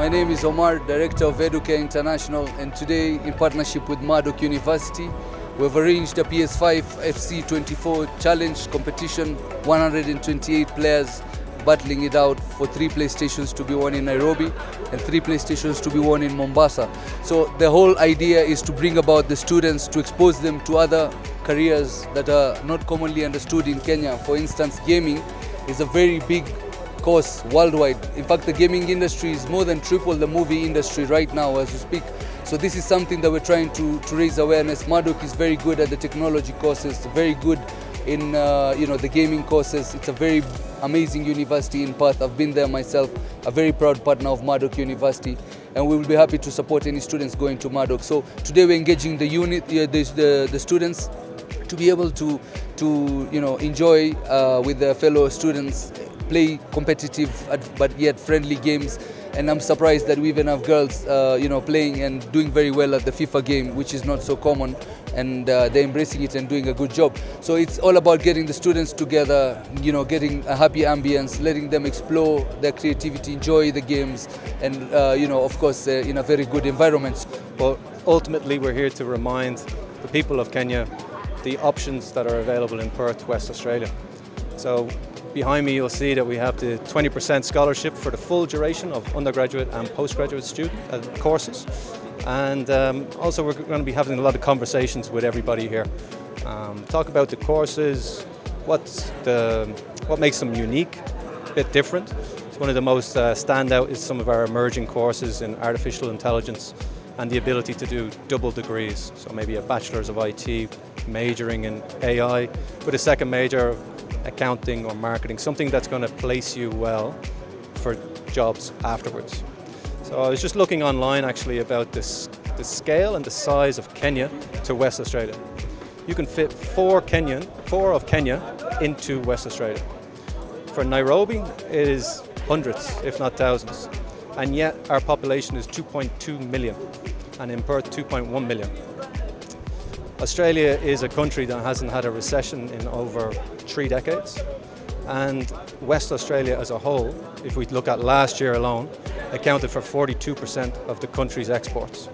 My name is Omar, Director of Educare International, and today, in partnership with MURDOCH University, we've arranged a PS5 FC24 challenge competition, 128 players battling it out for 3 PlayStations to be won in Nairobi and 3 PlayStations to be won in Mombasa. So the whole idea is to bring about the students, to expose them to other careers that are not commonly understood in Kenya. For instance, gaming is a very big course worldwide. In fact, the gaming industry is more than triple the movie industry right now as we speak. So this is something that we're trying to raise awareness. MURDOCH is very good at the technology courses, very good in the gaming courses. It's a very amazing university in Perth. I've been there myself, a very proud partner of MURDOCH University, and we will be happy to support any students going to MURDOCH. So today we're engaging the the students to be able to enjoy with their fellow students, play competitive but yet friendly games. And I'm surprised that we even have girls playing and doing very well at the FIFA game, which is not so common, and they're embracing it and doing a good job. So it's all about getting the students together, getting a happy ambience, letting them explore their creativity, enjoy the games, and of course in a very good environment. But ultimately we're here to remind the people of Kenya the options that are available in Perth, West Australia. So behind me you'll see that we have the 20% scholarship for the full duration of undergraduate and postgraduate student courses. And also we're going to be having a lot of conversations with everybody here. Talk about the courses, what makes them unique, a bit different. It's one of the most standout is some of our emerging courses in artificial intelligence and the ability to do double degrees. So maybe a bachelor's of IT, majoring in AI, with a second major of accounting or marketing, something that's going to place you well for jobs afterwards. So I was just looking online actually about the scale and the size of Kenya to West Australia. You can fit 4 of Kenya into West Australia. For Nairobi it is hundreds, if not thousands, and yet our population is 2.2 million, and in Perth 2.1 million. Australia is a country that hasn't had a recession in over 3 decades, and West Australia as a whole, if we look at last year alone, accounted for 42% of the country's exports.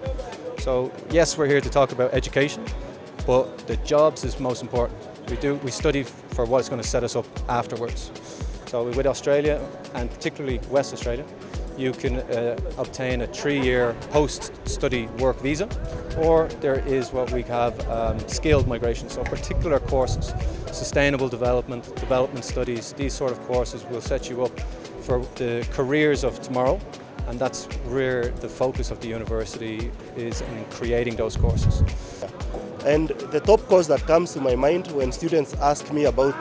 So yes, we're here to talk about education, but the jobs is most important. We study for what's going to set us up afterwards. So with Australia, and particularly West Australia, you can obtain a 3-year post-study work visa, or there is what we have skilled migration, so particular courses, sustainable development studies, these sort of courses will set you up for the careers of tomorrow, and that's where the focus of the university is in creating those courses. And the top course that comes to my mind when students ask me about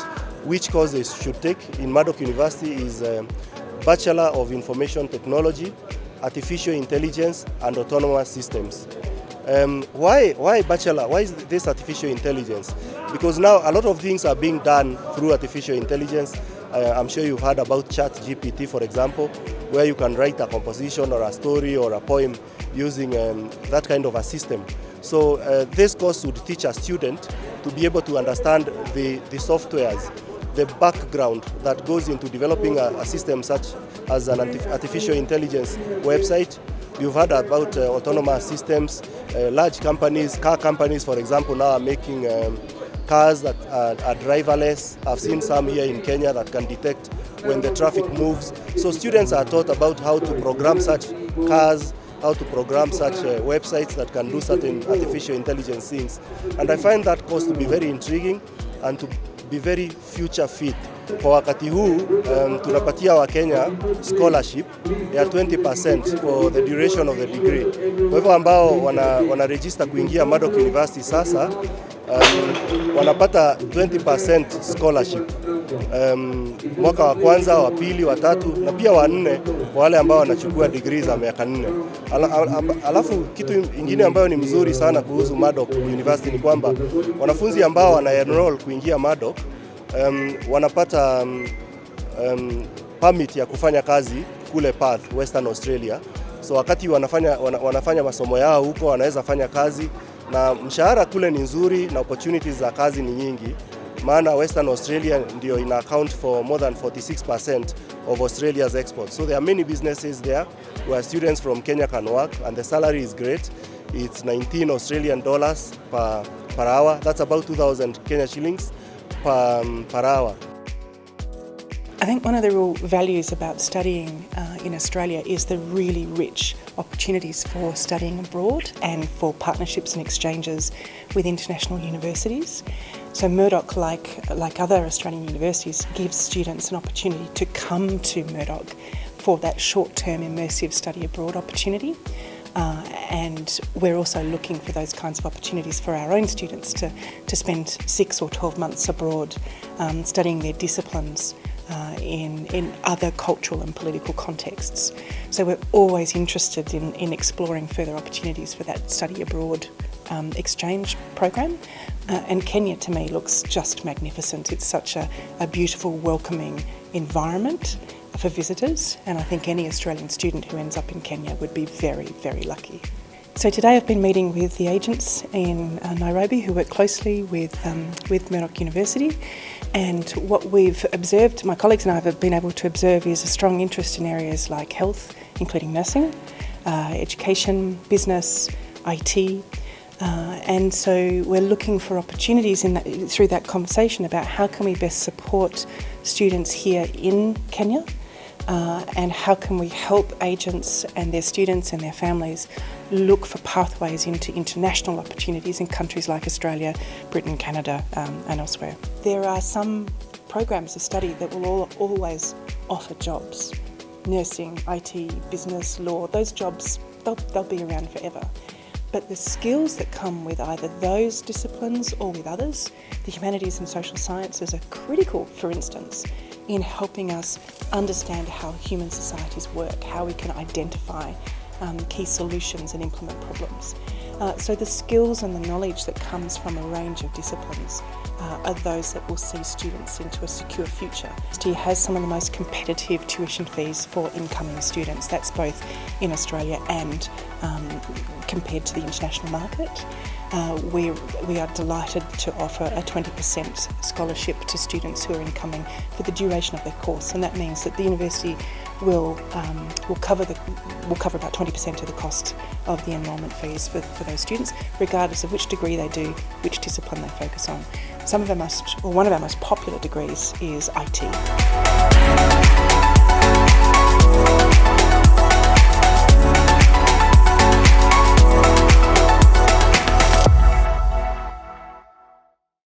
which course they should take in MURDOCH University is Bachelor of Information Technology, Artificial Intelligence and Autonomous Systems. Why Bachelor? Why is this Artificial Intelligence? Because now a lot of things are being done through Artificial Intelligence. I'm sure you've heard about ChatGPT, for example, where you can write a composition or a story or a poem using that kind of a system. So this course would teach a student to be able to understand the softwares, the background that goes into developing a system such as an artificial intelligence website. You've heard about autonomous systems. Large companies, car companies, for example, now are making cars that are driverless. I've seen some here in Kenya that can detect when the traffic moves. So students are taught about how to program such cars, how to program such websites that can do certain artificial intelligence things. And I find that course to be very intriguing and to be very future fit. Kwa wakati huu tunapatia wa Kenya scholarship ya 20% for the duration of the degree. Kwa hivyo ambao wana register kuingia MURDOCH University sasa wanapata 20% scholarship. Mwaka wa kwanza, wa pili, wa tatu na pia wa 4 kwa wale ambao wanachukua degree za miaka 4. Alafu kitu ingine ambayo ni mzuri sana kuhusu MURDOCH University ni kwamba wanafunzi ambao wana enroll kuingia MURDOCH wanapata permit ya kufanya kazi kule Perth, Western Australia. So wakati wanafanya masomo yao huko wanaweza fanya kazi, na mshahara kule ni nzuri na opportunities za kazi ni nyingi, maana Western Australia ndio ina account for more than 46% of Australia's exports. So there are many businesses there where students from Kenya can work, and the salary is great. It's 19 Australian dollars per hour. That's about 2,000 Kenya shillings per hour. I think one of the real values about studying in Australia is the really rich opportunities for studying abroad and for partnerships and exchanges with international universities. So MURDOCH, like other Australian universities, gives students an opportunity to come to MURDOCH for that short-term immersive study abroad opportunity. And we're also looking for those kinds of opportunities for our own students to spend 6 or 12 months abroad studying their disciplines in other cultural and political contexts. So we're always interested in exploring further opportunities for that study abroad exchange program. And Kenya to me looks just magnificent. It's such a beautiful, welcoming environment for visitors, and I think any Australian student who ends up in Kenya would be very, very lucky. So today I've been meeting with the agents in Nairobi who work closely with MURDOCH University, and what we've observed, my colleagues and I have been able to observe, is a strong interest in areas like health, including nursing, education, business, IT, and so we're looking for opportunities through that conversation about how can we best support students here in Kenya, and how can we help agents and their students and their families look for pathways into international opportunities in countries like Australia, Britain, Canada, and elsewhere. There are some programs of study that will always offer jobs. Nursing, IT, business, law, those jobs, they'll be around forever. But the skills that come with either those disciplines or with others, the humanities and social sciences, are critical, for instance, in helping us understand how human societies work, how we can identify key solutions and implement problems. So the skills and the knowledge that comes from a range of disciplines are those that will see students into a secure future. It has some of the most competitive tuition fees for incoming students. That's both in Australia and compared to the international market. We are delighted to offer a 20% scholarship to students who are incoming for the duration of their course, and that means that the university will cover about 20% of the cost of the enrolment fees for those students, regardless of which degree they do, which discipline they focus on. One of our most popular degrees is IT.